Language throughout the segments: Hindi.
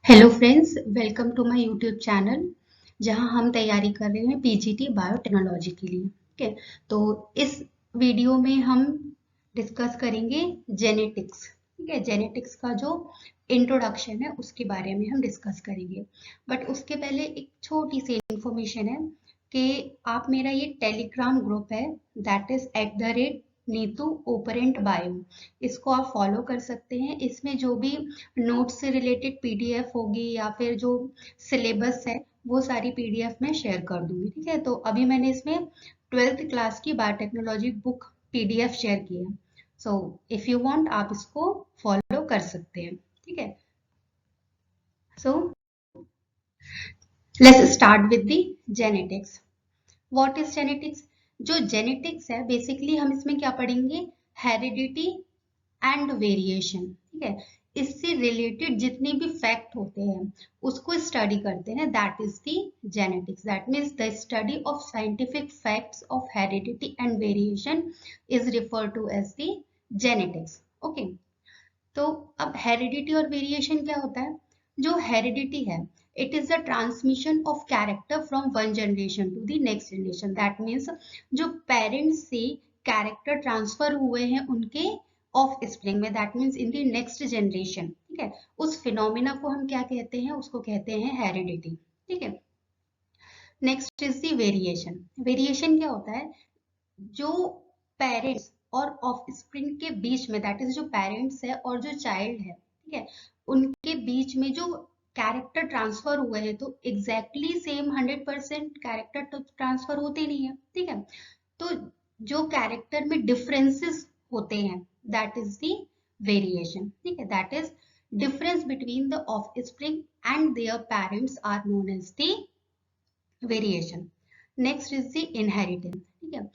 Hello friends, welcome to my YouTube channel जहां हम तैयारी कर रहे हैं पीजीटी बायोटेक्नोलॉजी के लिए। ठीक है, तो इस वीडियो में हम डिस्कस करेंगे जेनेटिक्स। ठीक है, जेनेटिक्स का जो इंट्रोडक्शन है उसके बारे में हम डिस्कस करेंगे। बट उसके पहले एक छोटी सी इंफॉर्मेशन है कि आप मेरा ये टेलीग्राम ग्रुप है, that is Neetu operant bio, इसको आप फॉलो कर सकते हैं। इसमें जो भी नोट्स से रिलेटेड पीडीएफ होगी या फिर जो सिलेबस है वो सारी पीडीएफ में शेयर कर दूंगी। ठीक है, तो अभी मैंने इसमें 12th क्लास की बायोटेक्नोलॉजी बुक पीडीएफ शेयर की है। सो इफ यू वांट आप इसको फॉलो कर सकते हैं। ठीक है, so let's start with the genetics. What is genetics? जो जेनेटिक्स है बेसिकली हम इसमें क्या पढ़ेंगे, हेरिडिटी एंड वेरिएशन। ठीक है, इससे रिलेटेड जितने भी फैक्ट होते हैं उसको स्टडी करते हैं, that is the genetics. That means the study of scientific facts of heredity and variation is refer to as the genetics. Okay, तो अब हेरिडिटी और वेरिएशन क्या होता है? जो हेरिडिटी है, it is the transmission of character from one generation to the next generation. That means जो पेरेंट्स से कैरेक्टर ट्रांसफर हुए हैं उनके ऑफ स्प्रिंग में, that means in the next generation. ठीक है, उस फिनोमिना को हम क्या कहते हैं? उसको कहते हैं हेरिडिटी। ठीक है, next is the variation. Variation क्या होता है? जो पेरेंट्स और ऑफस्प्रिंग के बीच में, दैट इज जो पेरेंट्स है और जो चाइल्ड है, ठीक है, उनके बीच में जो कैरेक्टर ट्रांसफर हुए हैं, तो एग्जैक्टली सेम 100% कैरेक्टर तो ट्रांसफर होते नहीं है। ठीक है, तो जो कैरेक्टर में डिफरेंसेस होते हैं, दैट इज द वेरिएशन। ठीक है, that is difference between the offspring and their parents are known as the variation. Next is the inheritance. ठीक है,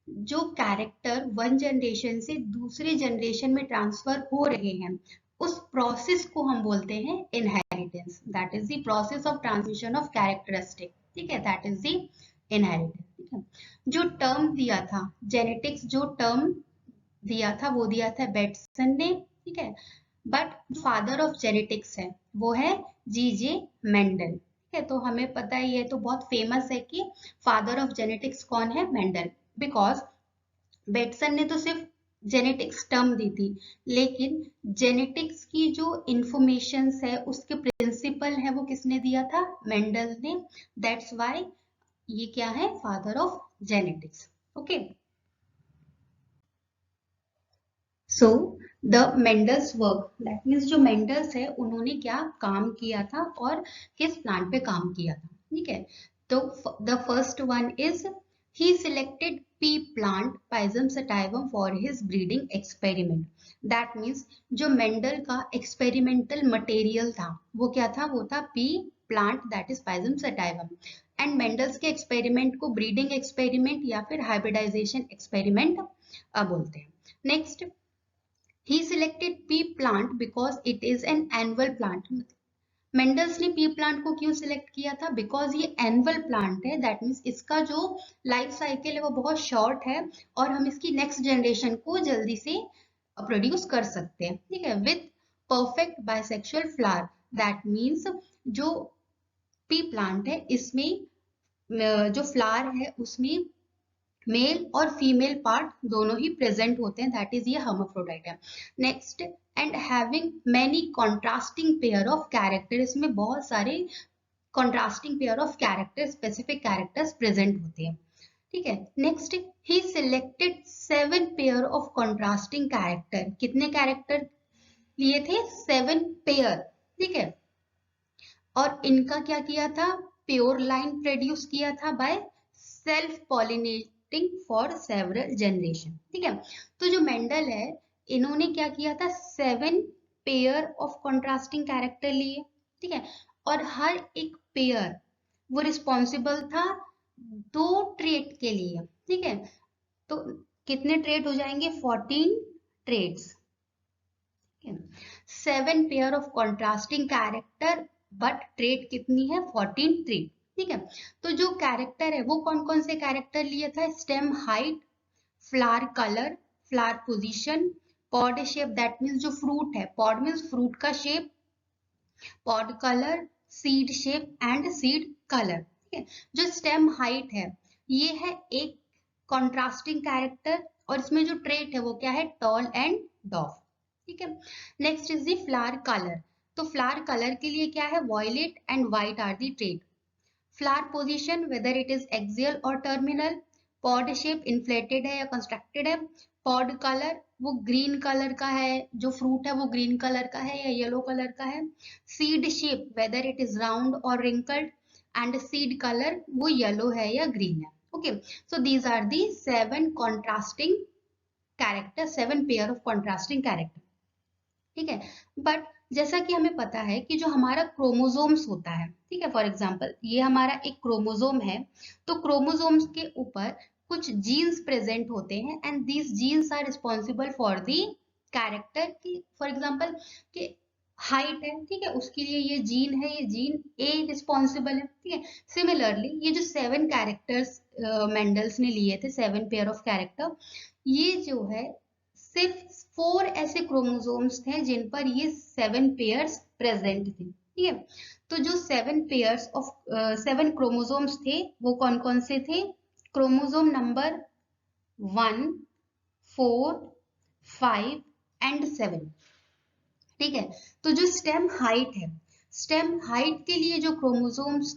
जो कैरेक्टर वन जनरेशन से दूसरे जनरेशन में ट्रांसफर हो रहे हैं, उस प्रोसेस को हम बोलते हैं inheritance. That is the process of transmission of characteristic. ठीक है, दैट इज द इनहेरिटेंस। ठीक है, जो टर्म दिया था जेनेटिक्स, जो टर्म दिया था वो दिया था बेटसन ने। ठीक है, बट फादर ऑफ जेनेटिक्स है वो है जीजे मेंडल। ठीक है, तो हमें पता ही है, तो बहुत फेमस है कि फादर ऑफ जेनेटिक्स कौन है? मेंडल। बिकॉज बेटसन ने तो सिर्फ जेनेटिक्स टर्म दी थी, लेकिन जेनेटिक्स की जो इंफॉर्मेशन है उसके प्रिंसिपल है वो किसने दिया था? मेंडल ने। दैट्स वाई ये क्या है? Father of genetics. Okay, so the Mendel's work, that means जो मेंडल्स है उन्होंने क्या काम किया था और किस प्लांट पे काम किया था। ठीक है, तो the first one is he selected pea plant Pisum sativum for his breeding experiment. That means जो मेंडल का एक्सपेरिमेंटल मटेरियल था वो क्या था? वो था pea plant, that is Pisum sativum. And Mendel's के एक्सपेरिमेंट को ब्रीडिंग एक्सपेरिमेंट या फिर हाइब्रिडाइजेशन एक्सपेरिमेंट बोलते हैं। Next, he selected pea plant because it is an annual plant. Mendel's ने पी प्लांट को क्यों सिलेक्ट किया था? बिकॉज ये एनुअल प्लांट है, दैट मीन्स इसका जो लाइफ साइकिल है वो बहुत शॉर्ट है और हम इसकी नेक्स्ट जनरेशन को जल्दी से प्रोड्यूस कर सकते हैं। ठीक है, with perfect bisexual flower. That means जो पी प्लांट है इसमें जो फ्लावर है उसमें मेल और फीमेल पार्ट दोनों ही प्रेजेंट होते हैं, दैट इज ये हर्माफ्रोडाइट है। Next, and having many contrasting pair of character, इसमें बहुत सारे contrasting pair of character, specific characters present होते हैं। ठीक है, next, he selected 7 pair of contrasting character. कितने कैरेक्टर लिए थे? 7 पेयर। ठीक है, और इनका क्या किया था? प्योर लाइन प्रोड्यूस किया था by self pollinating for several generation. ठीक है, तो जो मेंडल है इन्होंने क्या किया था? 7 पेयर ऑफ कॉन्ट्रास्टिंग कैरेक्टर लिए। ठीक है, और हर एक पेयर वो रिस्पॉन्सिबल था 2 ट्रेट के लिए। ठीक है, तो कितने ट्रेट हो जाएंगे? 14 traits. 7 pair of contrasting character, but trait कितनी है? 14 ट्रेट। ठीक है, तो जो कैरेक्टर है वो कौन कौन से कैरेक्टर लिए था? Stem height, flower colour, flower position, pod shape, that means जो फ्रूट है, पॉड मीन्स फ्रूट का shape, pod colour, seed shape and seed colour. ठीक है, जो स्टेम हाइट है ये है एक कॉन्ट्रास्टिंग कैरेक्टर, और इसमें जो ट्रेट है वो क्या है, टॉल एंड डॉफ। ठीक है, next is the flower colour. तो फ्लावर कलर के लिए क्या है, violet and white are the trait. Flower position whether it is axial और टर्मिनल, पॉड शेप इन्फ्लेटेड है या कंस्ट्रक्टेड है, पॉड कलर वो ग्रीन कलर का है, जो फ्रूट है वो ग्रीन कलर का है या येलो कलर का है, seed shape whether it is round और रिंकल्ड, एंड सीड कलर वो येलो है या ग्रीन है। Okay, so these are the 7 contrasting character, 7 pair of contrasting character. ठीक है, बट जैसा कि हमें पता है कि जो हमारा क्रोमोसोम्स होता है, ठीक है, फॉर एग्जांपल ये हमारा एक क्रोमोसोम है, तो क्रोमोसोम्स के ऊपर कुछ जीन्स प्रेजेंट होते हैं and these genes are responsible for the character की, फॉर एग्जांपल कि हाइट है, ठीक है, उसके लिए ये जीन है, ये जीन ए रिस्पॉन्सिबल है। ठीक है, सिमिलरली ये जो 7 कैरेक्टर्स मेंडल्स ने लिए थे, 7 पेयर ऑफ कैरेक्टर, ये जो है सिर्फ 4 ऐसे क्रोमोसोम्स थे जिन पर ये 7 पेयर्स प्रेजेंट थे। ठीक है, तो जो 7 पेयर्स ऑफ 7 क्रोमोसोम्स थे वो कौन कौन से थे, क्रोमोसोम नंबर 1, 4, 5 एंड 7। ठीक है, तो जो स्टेम हाइट है, स्टेम हाइट के लिए जो क्रोमोसोम्स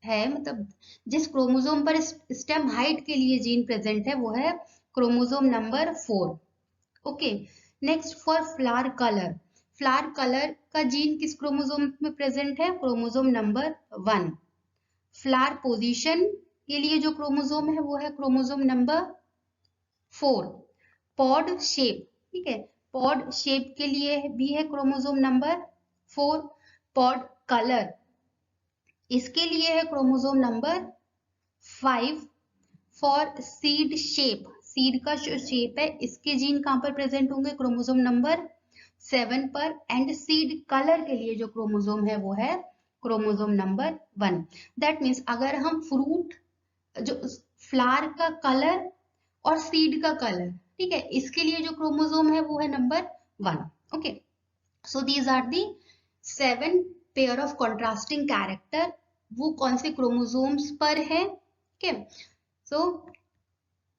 है, मतलब जिस क्रोमोसोम पर स्टेम हाइट के लिए जीन प्रेजेंट है वो है chromosome number 4। Okay, next for flower colour, flower colour का जीन किस क्रोमोसोम में प्रेजेंट है, क्रोमोसोम नंबर 1। फ्लावर पोजीशन के लिए जो क्रोमोसोम है वो है क्रोमोसोम नंबर 4। पॉड शेप, ठीक है, पॉड शेप के लिए भी है क्रोमोसोम नंबर 4। पॉड कलर इसके लिए है chromosome number 5। For seed shape, seed का जो शेप है इसके जीन कहां पर प्रेजेंट होंगे, क्रोमोसोम नंबर 7 पर, एंड सीड कलर के लिए जो क्रोमोसोम है वो है क्रोमोसोम नंबर 1। दैट मीन्स अगर हम फ्रूट, जो फ्लावर का कलर और सीड का कलर, ठीक है, इसके लिए जो क्रोमोसोम है वो है number 1। Okay, so these are the 7 pair of contrasting character, वो कौन से क्रोमोसोम्स पर है। ओके, सो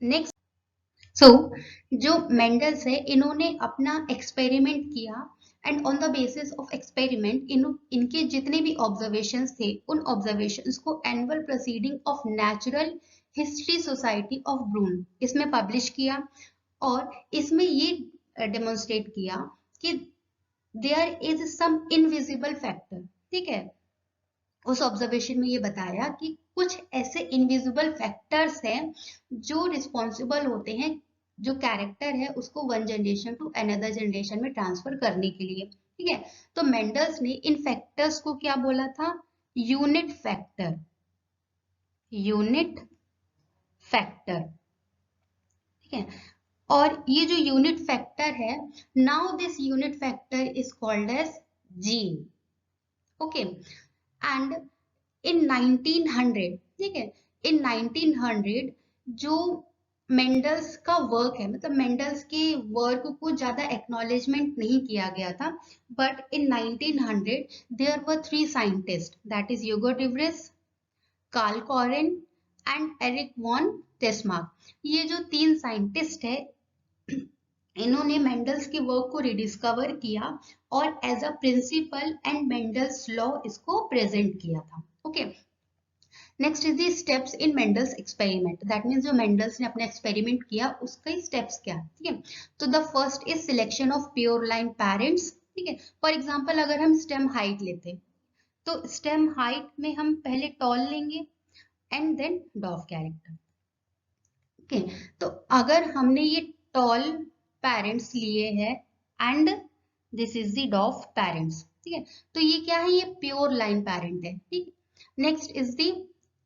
नेक्स्ट, सो जो मेंडल्स है इन्होंने अपना एक्सपेरिमेंट किया, and on the basis of experiment इनके जितने भी ऑब्जर्वेशंस थे उन ऑब्जर्वेशंस को annual proceeding of natural history society of Brunn इसमें पब्लिश किया, और इसमें ये डेमोन्स्ट्रेट किया कि there is some invisible factor. ठीक है, उस ऑब्जर्वेशन में ये बताया कि कुछ ऐसे इनविजिबल फैक्टर्स हैं जो रिस्पॉन्सिबल होते हैं जो कैरेक्टर है उसको one generation to another generation में ट्रांसफर करने के लिए। ठीक है, तो मेंडल्स ने इन फैक्टर्स को क्या बोला था, यूनिट फैक्टर, यूनिट फैक्टर। ठीक है, और ये जो यूनिट फैक्टर है, now this unit factor is called as gene. Okay, and in 1900, ठीक है, इन 1900 जो मेंडल्स का वर्क है, मतलब मेंडल्स के वर्क को ज्यादा एक्नॉलेजमेंट नहीं किया गया था, but in 1900 there were 3 scientist, that is Hugo de Vries, Carl Correns and Erich von Tschermak. ये जो 3 साइंटिस्ट है इन्होंने मेंडल्स के वर्क को रिडिस्कवर किया और as a principle and Mendel's law इसको प्रेजेंट किया था। Okay, next is the steps in Mendel's experiment, that means जो मेंडल्स ने अपना एक्सपेरिमेंट किया उसके स्टेप्स क्या। ठीक है, तो the first is selection of pure line parents. ठीक है, फॉर एग्जांपल अगर हम स्टेम हाइट लेते तो स्टेम हाइट में हम पहले टॉल लेंगे and then dwarf character. Okay, तो अगर हमने ये टॉल पेरेंट्स लिए हैं and this is the dwarf parents, ठीक है, तो ये क्या है, ये प्योर लाइन पेरेंट है। ठीक, next is the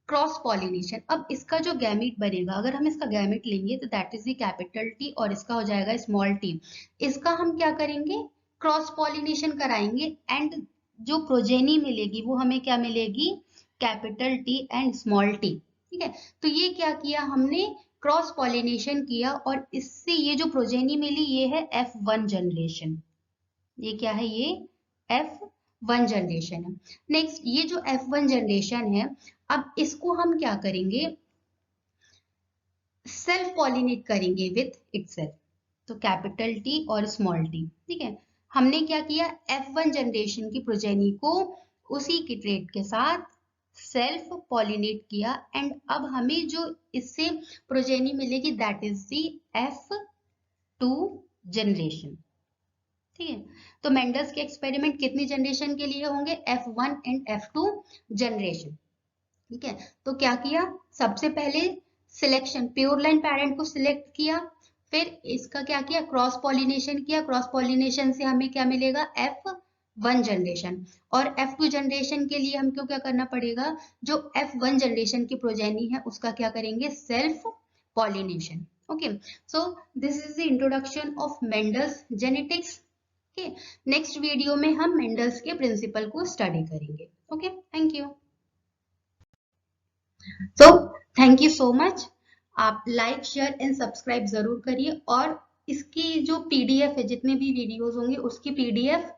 cross pollination. अब इसका जो गैमेट बनेगा, अगर हम इसका गैमेट लेंगे तो that is the capital T और इसका हो जाएगा स्मॉल टी। इसका हम क्या करेंगे, क्रॉस पॉलिनेशन कराएंगे एंड जो प्रोजेनी मिलेगी वो हमें क्या मिलेगी, capital T and small T. ठीक है, तो ये क्या किया हमने, क्रॉस पॉलिनेशन किया और इससे ये जो प्रोजेनी मिली ये है F1 जनरेशन। ये क्या है, ये F1 F1 जनरेशन है। नेक्स्ट ये जो F1 जनरेशन है, अब इसको हम क्या करेंगे, सेल्फ पॉलिनेट करेंगे विथ इटसेल्फ। तो कैपिटल टी और स्मॉल टी, ठीक है। हमने क्या किया, F1 जनरेशन की प्रोजेनी को उसी की ट्रेट के साथ सेल्फ पॉलिनेट किया, एंड अब हमें जो इससे प्रोजेनी मिलेगी that is the F2 generation, ठीक है। तो मेंडल्स के एक्सपेरिमेंट कितनी जनरेशन के लिए होंगे, F1 एंड F2 जनरेशन, ठीक है। तो क्या किया, सबसे पहले सिलेक्शन, प्योर लाइन पेरेंट को सिलेक्ट किया, फिर इसका क्या किया, क्रॉस पॉलिनेशन किया, क्रॉस पॉलिनेशन से हमें क्या मिलेगा, F1 जनरेशन। और F2 जनरेशन के लिए हमको क्या करना पड़ेगा, जो F1 जनरेशन की प्रोजेनी है उसका क्या करेंगे, self pollination. Okay, so this is the introduction of Mendel's genetics. Okay, next video में हम मेंडल्स के प्रिंसिपल को स्टडी करेंगे। Okay, thank you. So thank you so much. आप लाइक शेयर एंड सब्सक्राइब जरूर करिए, और इसकी जो पीडीएफ है, जितने भी वीडियोस होंगे उसकी पीडीएफ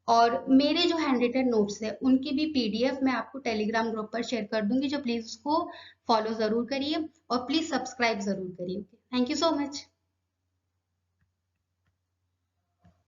और मेरे जो हैंड रिटन नोट्स है उनकी भी पीडीएफ मैं आपको टेलीग्राम ग्रुप पर शेयर कर दूंगी, जो प्लीज उसको फॉलो जरूर करिए और प्लीज सब्सक्राइब जरूर करिए। Thank you so much.